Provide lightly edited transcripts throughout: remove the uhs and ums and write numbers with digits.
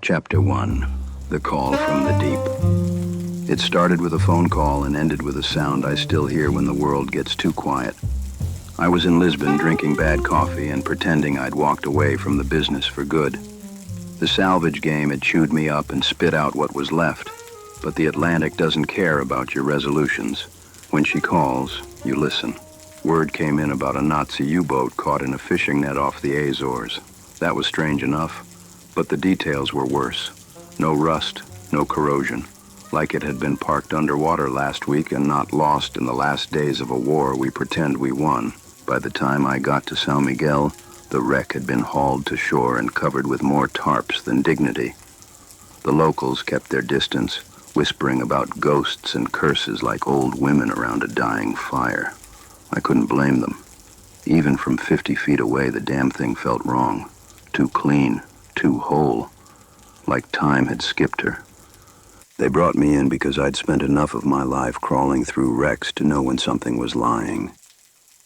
Chapter 1. The Call from the Deep. It started with a phone call and ended with a sound I still hear when the world gets too quiet. I was in Lisbon drinking bad coffee and pretending I'd walked away from the business for good. The salvage game had chewed me up and spit out what was left, but the Atlantic doesn't care about your resolutions. When she calls, you listen. Word came in about a Nazi U-boat caught in a fishing net off the Azores. That was strange enough. But the details were worse. No rust, no corrosion. Like it had been parked underwater last week and not lost in the last days of a war we pretend we won. By the time I got to San Miguel, the wreck had been hauled to shore and covered with more tarps than dignity. The locals kept their distance, whispering about ghosts and curses like old women around a dying fire. I couldn't blame them. Even from 50 feet away, the damn thing felt wrong. Too clean. Too whole, like time had skipped her. They brought me in because I'd spent enough of my life crawling through wrecks to know when something was lying.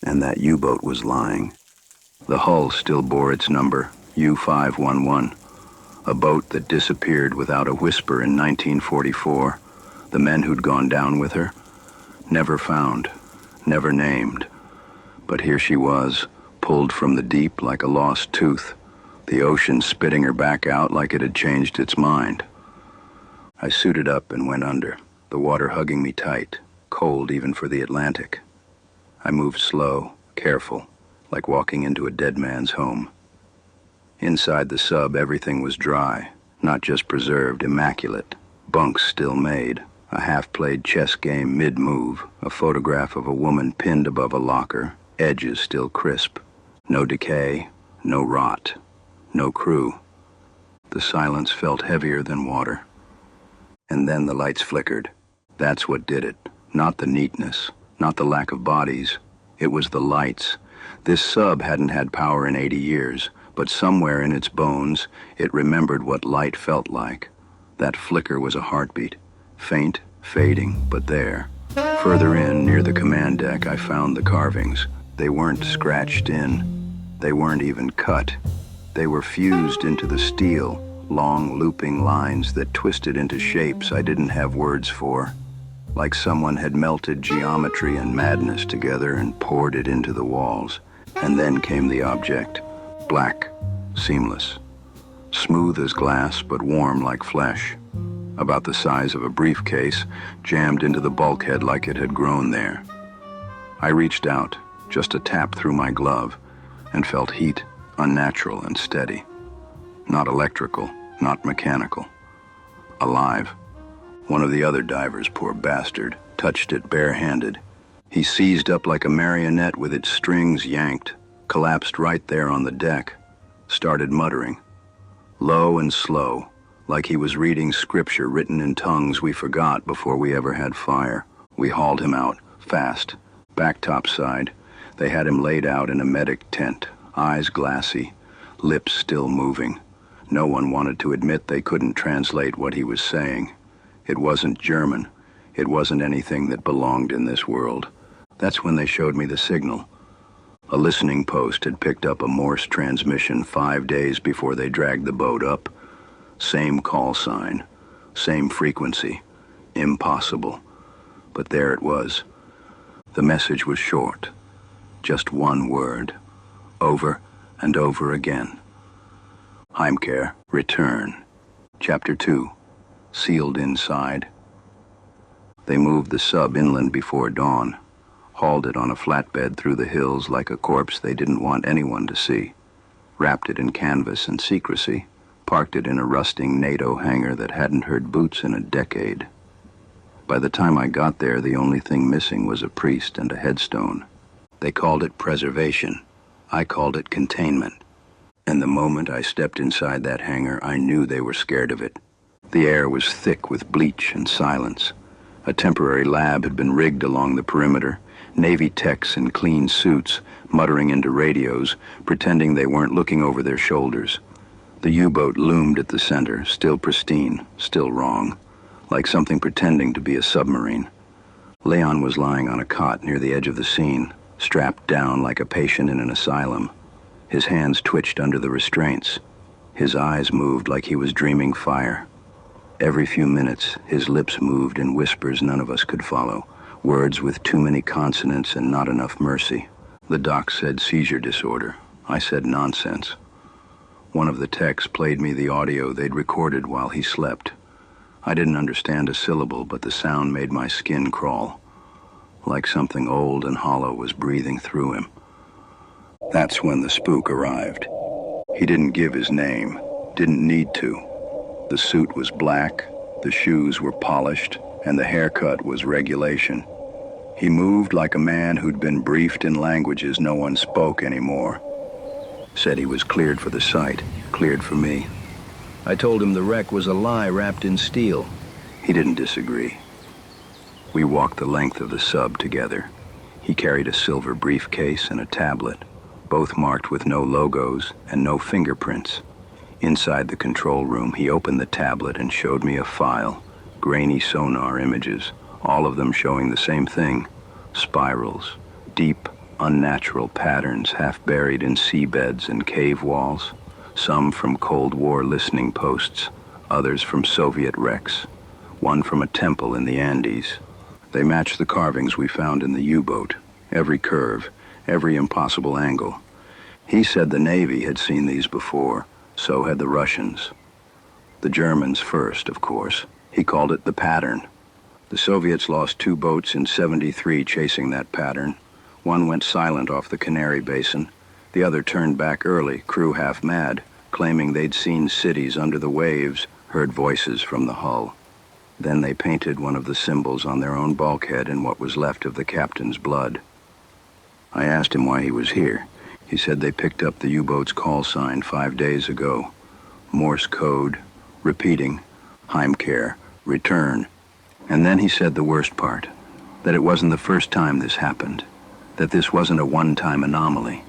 And that U-boat was lying. The hull still bore its number, U-511, a boat that disappeared without a whisper in 1944. The men who'd gone down with her, never found, never named. But here she was, pulled from the deep like a lost tooth. The ocean spitting her back out like it had changed its mind. I suited up and went under, the water hugging me tight, cold even for the Atlantic. I moved slow, careful, like walking into a dead man's home. Inside the sub, everything was dry, not just preserved, immaculate. Bunks still made, a half-played chess game mid-move, a photograph of a woman pinned above a locker, edges still crisp. No decay, no rot. No crew. The silence felt heavier than water. And then the lights flickered. That's what did it. Not the neatness, not the lack of bodies. It was the lights. This sub hadn't had power in 80 years, but somewhere in its bones, it remembered what light felt like. That flicker was a heartbeat. Faint, fading, but there. Further in, near the command deck, I found the carvings. They weren't scratched in. They weren't even cut. They were fused into the steel, long looping lines that twisted into shapes I didn't have words for, like someone had melted geometry and madness together and poured it into the walls. And then came the object, black, seamless, smooth as glass but warm like flesh, about the size of a briefcase, jammed into the bulkhead like it had grown there. I reached out, just a tap through my glove, and felt heat. Unnatural and steady. Not electrical, not mechanical. Alive. One of the other divers, poor bastard, touched it barehanded. He seized up like a marionette with its strings yanked, collapsed right there on the deck, started muttering. Low and slow, like he was reading scripture written in tongues we forgot before we ever had fire. We hauled him out, fast, back topside. They had him laid out in a medic tent. Eyes glassy, lips still moving. No one wanted to admit they couldn't translate what he was saying. It wasn't German. It wasn't anything that belonged in this world. That's when they showed me the signal. A listening post had picked up a Morse transmission 5 days before they dragged the boat up. Same call sign, same frequency. Impossible. But there it was. The message was short. Just one word. Over and over again. Heimkehr, return. Chapter 2. Sealed inside. They moved the sub inland before dawn, hauled it on a flatbed through the hills like a corpse they didn't want anyone to see, wrapped it in canvas and secrecy, parked it in a rusting NATO hangar that hadn't heard boots in a decade. By the time I got there, the only thing missing was a priest and a headstone. They called it preservation. I called it containment. And the moment I stepped inside that hangar, I knew they were scared of it. The air was thick with bleach and silence. A temporary lab had been rigged along the perimeter, Navy techs in clean suits, muttering into radios, pretending they weren't looking over their shoulders. The U-boat loomed at the center, still pristine, still wrong, like something pretending to be a submarine. Leon was lying on a cot near the edge of the scene, strapped down like a patient in an asylum. His hands twitched under the restraints. His eyes moved like he was dreaming fire. Every few minutes, his lips moved in whispers none of us could follow, words with too many consonants and not enough mercy. The doc said seizure disorder. I said nonsense. One of the techs played me the audio they'd recorded while he slept. I didn't understand a syllable, but the sound made my skin crawl, like something old and hollow was breathing through him. That's when the spook arrived. He didn't give his name, didn't need to. The suit was black, the shoes were polished, and the haircut was regulation. He moved like a man who'd been briefed in languages no one spoke anymore. Said he was cleared for the site, cleared for me. I told him the wreck was a lie wrapped in steel. He didn't disagree. We walked the length of the sub together. He carried a silver briefcase and a tablet, both marked with no logos and no fingerprints. Inside the control room, he opened the tablet and showed me a file, grainy sonar images, all of them showing the same thing: spirals, deep, unnatural patterns half buried in seabeds and cave walls, some from Cold War listening posts, others from Soviet wrecks, one from a temple in the Andes. They matched the carvings we found in the U-boat, every curve, every impossible angle. He said the Navy had seen these before, so had the Russians. The Germans first, of course. He called it the pattern. The Soviets lost 2 boats in '73 chasing that pattern. One went silent off the Canary Basin. The other turned back early, crew half mad, claiming they'd seen cities under the waves, heard voices from the hull. Then they painted one of the symbols on their own bulkhead in what was left of the captain's blood. I asked him why he was here. He said they picked up the U-boat's call sign 5 days ago. Morse code, repeating, Heimkehr, return. And then he said the worst part, that it wasn't the first time this happened, that this wasn't a one-time anomaly,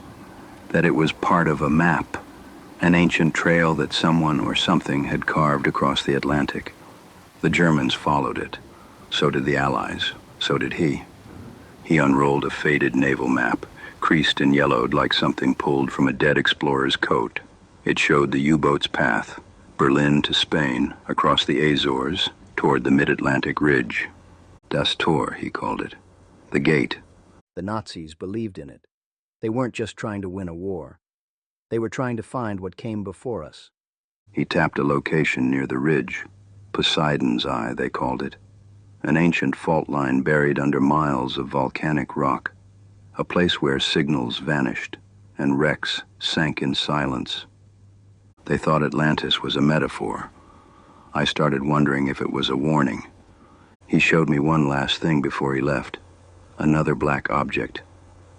that it was part of a map, an ancient trail that someone or something had carved across the Atlantic. The Germans followed it. So did the Allies. So did he. He unrolled a faded naval map, creased and yellowed like something pulled from a dead explorer's coat. It showed the U-boat's path, Berlin to Spain, across the Azores, toward the mid-Atlantic ridge. Das Tor, he called it. The gate. The Nazis believed in it. They weren't just trying to win a war. They were trying to find what came before us. He tapped a location near the ridge. Poseidon's Eye, they called it. An ancient fault line buried under miles of volcanic rock. A place where signals vanished and wrecks sank in silence. They thought Atlantis was a metaphor. I started wondering if it was a warning. He showed me one last thing before he left. Another black object.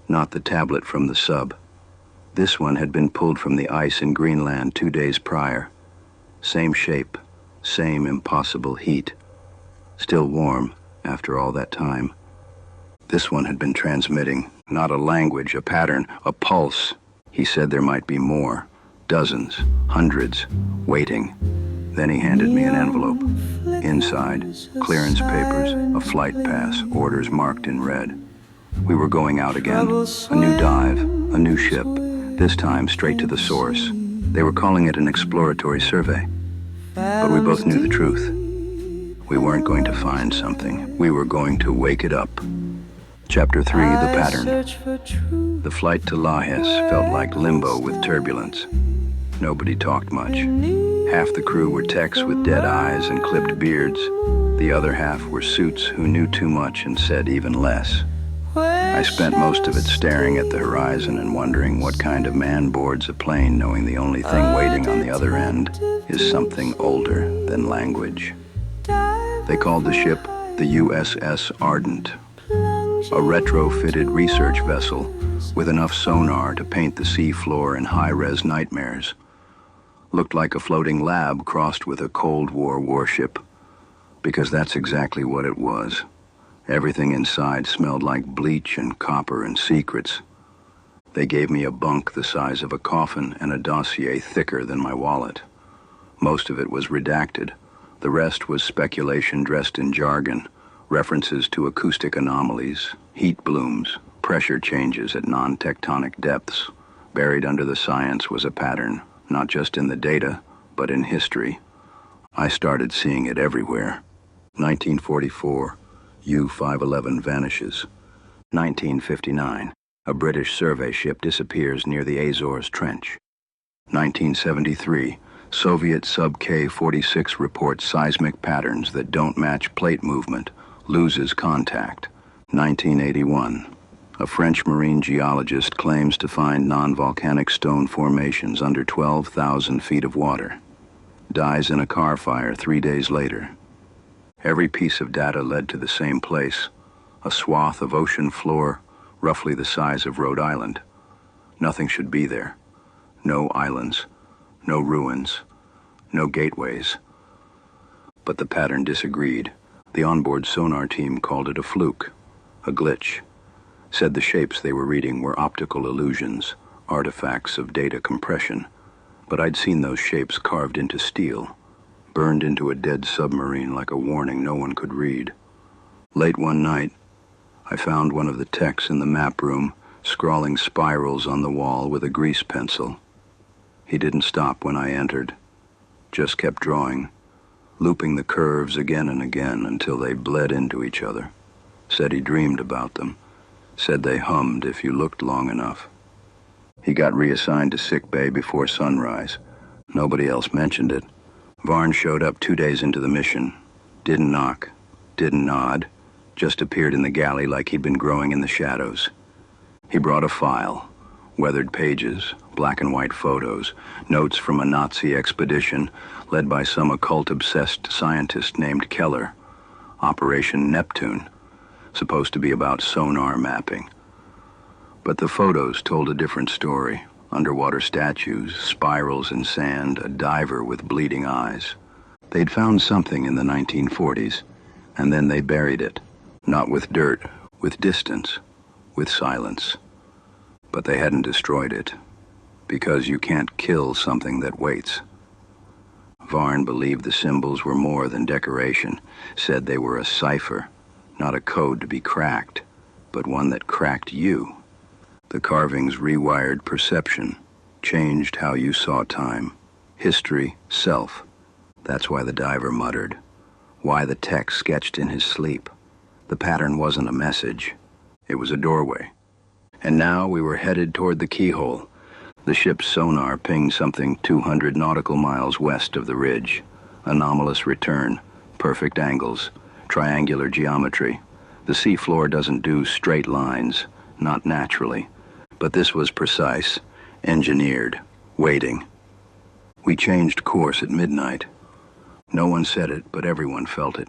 Not the tablet from the sub. This one had been pulled from the ice in Greenland 2 days prior. Same shape, same impossible heat. Still warm after all that time. This one had been transmitting, not a language, a pattern, a pulse. He said there might be more. Dozens, hundreds, waiting. Then he handed me an envelope. Inside, clearance papers, a flight pass, orders marked in red. We were going out again. A new dive, a new ship, this time straight to the source. They were calling it an exploratory survey. But we both knew the truth. We weren't going to find something. We were going to wake it up. Chapter 3, The Pattern. The flight to Lajes felt like limbo with turbulence. Nobody talked much. Half the crew were techs with dead eyes and clipped beards. The other half were suits who knew too much and said even less. I spent most of it staring at the horizon and wondering what kind of man boards a plane knowing the only thing waiting on the other end is something older than language. They called the ship the USS Ardent, a retrofitted research vessel with enough sonar to paint the sea floor in high-res nightmares. Looked like a floating lab crossed with a Cold War warship, because that's exactly what it was. Everything inside smelled like bleach and copper and secrets. They gave me a bunk the size of a coffin and a dossier thicker than my wallet. Most of it was redacted. The rest was speculation dressed in jargon, references to acoustic anomalies, heat blooms, pressure changes at non-tectonic depths. Buried under the science was a pattern, not just in the data, but in history. I started seeing it everywhere. 1944, U-511 vanishes. 1959, a British survey ship disappears near the Azores Trench. 1973, Soviet sub K-46 reports seismic patterns that don't match plate movement, loses contact. 1981, a French marine geologist claims to find non-volcanic stone formations under 12,000 feet of water. Dies in a car fire 3 days later. Every piece of data led to the same place, a swath of ocean floor roughly the size of Rhode Island. Nothing should be there. No islands, no ruins, no gateways. But the pattern disagreed. The onboard sonar team called it a fluke, a glitch. Said the shapes they were reading were optical illusions, artifacts of data compression. But I'd seen those shapes carved into steel, burned into a dead submarine like a warning no one could read. Late one night, I found one of the techs in the map room scrawling spirals on the wall with a grease pencil. He didn't stop when I entered, just kept drawing, looping the curves again and again until they bled into each other. Said he dreamed about them, said they hummed if you looked long enough. He got reassigned to sick bay before sunrise. Nobody else mentioned it. Varn showed up 2 days into the mission. Didn't knock, didn't nod, just appeared in the galley like he'd been growing in the shadows. He brought a file, weathered pages, black and white photos, notes from a Nazi expedition led by some occult-obsessed scientist named Keller. Operation Neptune, supposed to be about sonar mapping. But the photos told a different story. Underwater statues, spirals in sand, a diver with bleeding eyes. They'd found something in the 1940s, and then they buried it. Not with dirt, with distance, with silence. But they hadn't destroyed it, because you can't kill something that waits. Varn believed the symbols were more than decoration, said they were a cipher, not a code to be cracked, but one that cracked you. The carvings rewired perception, changed how you saw time, history, self. That's why the diver muttered, why the text sketched in his sleep. The pattern wasn't a message, it was a doorway. And now we were headed toward the keyhole. The ship's sonar pinged something 200 nautical miles west of the ridge. Anomalous return, perfect angles, triangular geometry. The seafloor doesn't do straight lines, not naturally. But this was precise, engineered, waiting. We changed course at midnight. No one said it, but everyone felt it.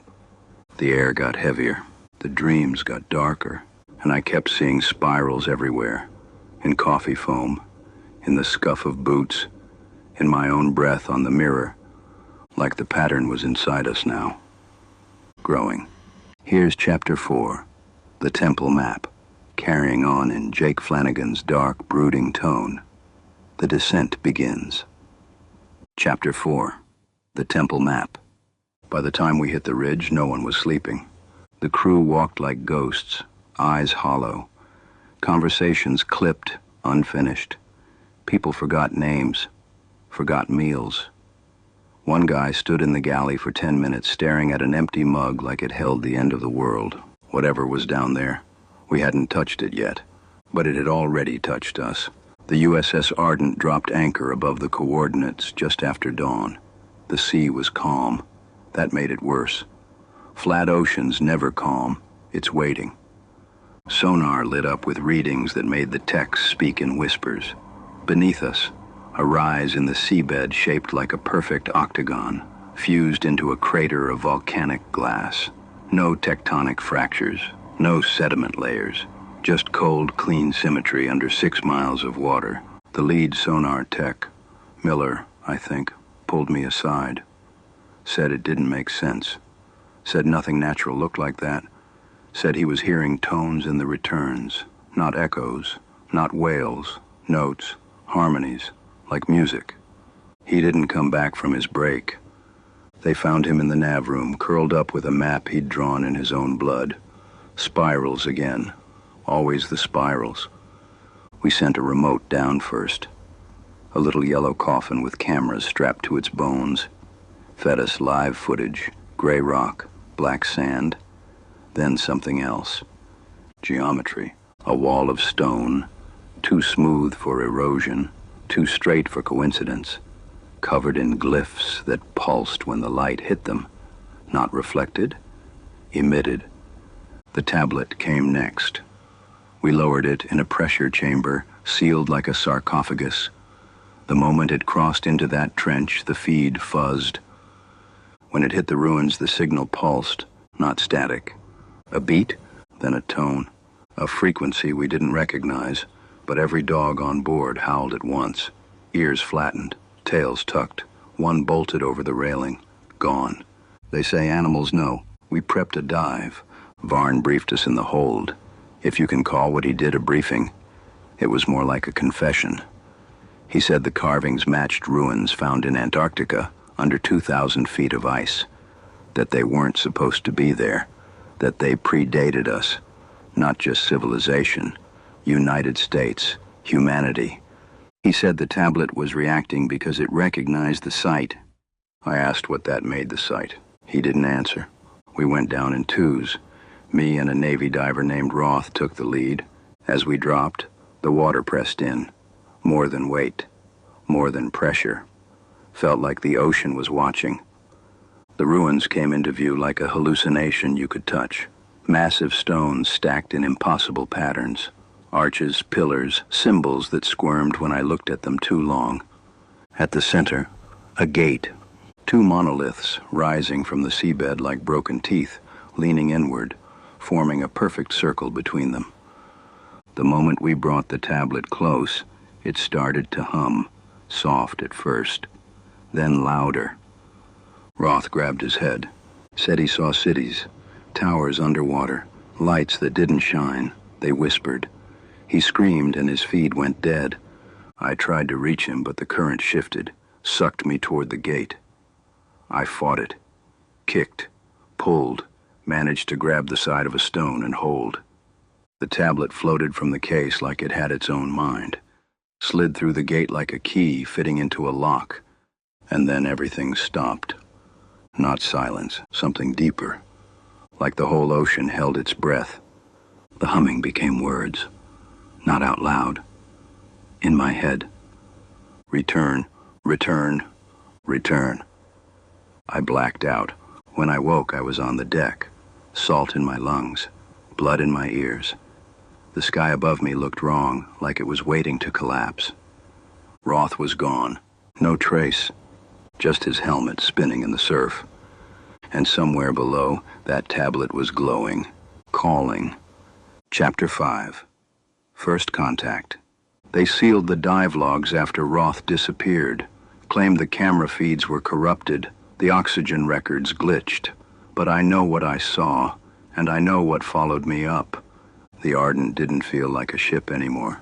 The air got heavier, the dreams got darker, and I kept seeing spirals everywhere, in coffee foam, in the scuff of boots, in my own breath on the mirror, like the pattern was inside us now, growing. Here's Chapter 4, The Temple Map, carrying on in Jake Flanagan's dark, brooding tone. The descent begins. Chapter 4, The Temple Map. By the time we hit the ridge, no one was sleeping. The crew walked like ghosts, eyes hollow. Conversations clipped, unfinished. People forgot names, forgot meals. One guy stood in the galley for 10 minutes staring at an empty mug like it held the end of the world. Whatever was down there, we hadn't touched it yet, but it had already touched us. The USS Ardent dropped anchor above the coordinates just after dawn. The sea was calm. That made it worse. Flat ocean's never calm. It's waiting. Sonar lit up with readings that made the text speak in whispers. Beneath us, a rise in the seabed shaped like a perfect octagon, fused into a crater of volcanic glass. No tectonic fractures, no sediment layers, just cold, clean symmetry under 6 miles of water. The lead sonar tech, Miller, I think, pulled me aside. Said it didn't make sense. Said nothing natural looked like that. Said he was hearing tones in the returns, not echoes, not wails, notes, harmonies, like music. He didn't come back from his break. They found him in the nav room, curled up with a map he'd drawn in his own blood. Spirals again. Always the spirals. We sent a remote down first. a little yellow coffin with cameras strapped to its bones, fed us live footage, gray rock, black sand, then something else. Geometry, a wall of stone, too smooth for erosion, too straight for coincidence, covered in glyphs that pulsed when the light hit them, not reflected, emitted. The tablet came next. We lowered it in a pressure chamber, sealed like a sarcophagus. The moment it crossed into that trench, the feed fuzzed. When it hit the ruins, the signal pulsed, not static. A beat, then a tone, a frequency we didn't recognize, but every dog on board howled at once, ears flattened, tails tucked, one bolted over the railing, gone. They say animals know. We prepped a dive. Varn briefed us in the hold. If you can call what he did a briefing, it was more like a confession. He said the carvings matched ruins found in Antarctica under 2,000 feet of ice, that they weren't supposed to be there, that they predated us, not just civilization, United States, humanity. He said the tablet was reacting because it recognized the site. I asked what that made the site. He didn't answer. We went down in twos. Me and a Navy diver named Roth took the lead. As we dropped, the water pressed in. More than weight, more than pressure. Felt like the ocean was watching. The ruins came into view like a hallucination you could touch. Massive stones stacked in impossible patterns. Arches, pillars, symbols that squirmed when I looked at them too long. At the center, a gate. Two monoliths rising from the seabed like broken teeth, leaning inward, forming a perfect circle between them. The moment we brought the tablet close, it started to hum, soft at first, then louder. Roth grabbed his head, said he saw cities, towers underwater, lights that didn't shine. They whispered. He screamed and his feed went dead. I tried to reach him, but the current shifted, sucked me toward the gate. I fought it, kicked, pulled, managed to grab the side of a stone and hold. The tablet floated from the case like it had its own mind, slid through the gate like a key fitting into a lock, and then everything stopped. Not silence, something deeper, like the whole ocean held its breath. The humming became words, not out loud, in my head. Return, return, return. I blacked out. When I woke, I was on the deck, salt in my lungs, blood in my ears. The sky above me looked wrong, like it was waiting to collapse. Roth was gone, no trace, just his helmet spinning in the surf. And somewhere below, that tablet was glowing, calling. Chapter 5. First Contact. They sealed the dive logs after Roth disappeared, claimed the camera feeds were corrupted, the oxygen records glitched. But I know what I saw, and I know what followed me up. The Ardent didn't feel like a ship anymore.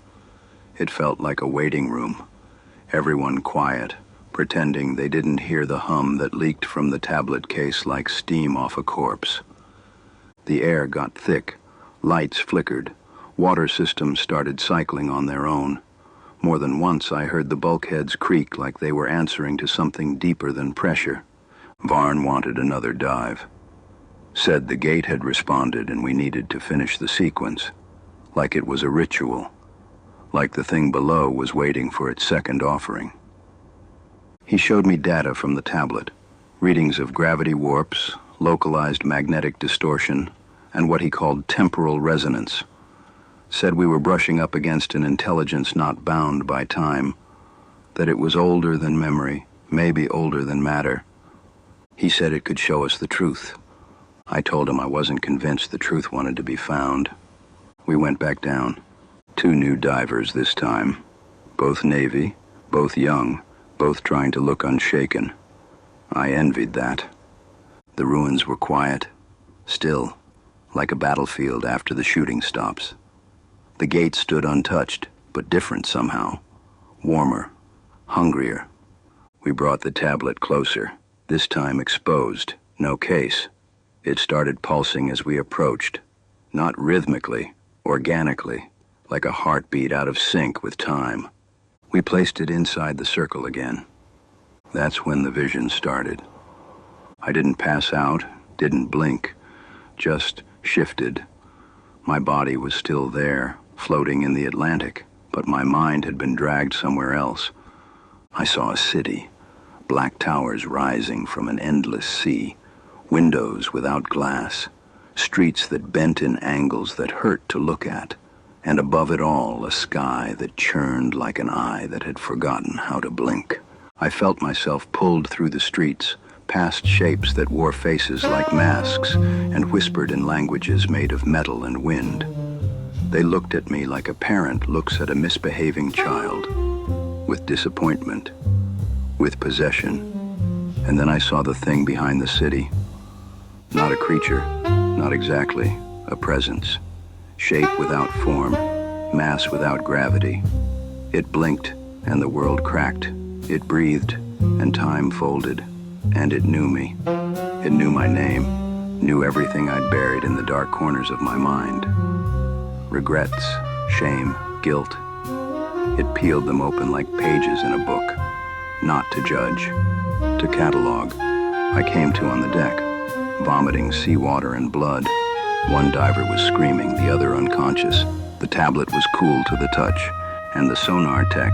It felt like a waiting room. Everyone quiet, pretending they didn't hear the hum that leaked from the tablet case like steam off a corpse. The air got thick, lights flickered, water systems started cycling on their own. More than once I heard the bulkheads creak like they were answering to something deeper than pressure. Varn wanted another dive. Said the gate had responded and we needed to finish the sequence, like it was a ritual, like the thing below was waiting for its second offering. He showed me data from the tablet, readings of gravity warps, localized magnetic distortion, and what he called temporal resonance. Said we were brushing up against an intelligence not bound by time, that it was older than memory, maybe older than matter. He said it could show us the truth. I told him I wasn't convinced the truth wanted to be found. We went back down. 2 new divers this time. Both Navy, both young, both trying to look unshaken. I envied that. The ruins were quiet, still, like a battlefield after the shooting stops. The gate stood untouched, but different somehow. Warmer, hungrier. We brought the tablet closer, this time exposed, no case. It started pulsing as we approached, not rhythmically, organically, like a heartbeat out of sync with time. We placed it inside the circle again. That's when the vision started. I didn't pass out, didn't blink, just shifted. My body was still there, floating in the Atlantic, but my mind had been dragged somewhere else. I saw a city, black towers rising from an endless sea, windows without glass, streets that bent in angles that hurt to look at, and above it all, a sky that churned like an eye that had forgotten how to blink. I felt myself pulled through the streets, past shapes that wore faces like masks and whispered in languages made of metal and wind. They looked at me like a parent looks at a misbehaving child, with disappointment, with possession. And then I saw the thing behind the city. Not a creature, not exactly, a presence. Shape without form, mass without gravity. It blinked, and the world cracked. It breathed, and time folded, and it knew me. It knew my name, knew everything I'd buried in the dark corners of my mind. Regrets, shame, guilt. It peeled them open like pages in a book. Not to judge, to catalog. I came to on the deck, vomiting seawater and blood. One diver was screaming, the other unconscious. The tablet was cool to the touch, and the sonar tech,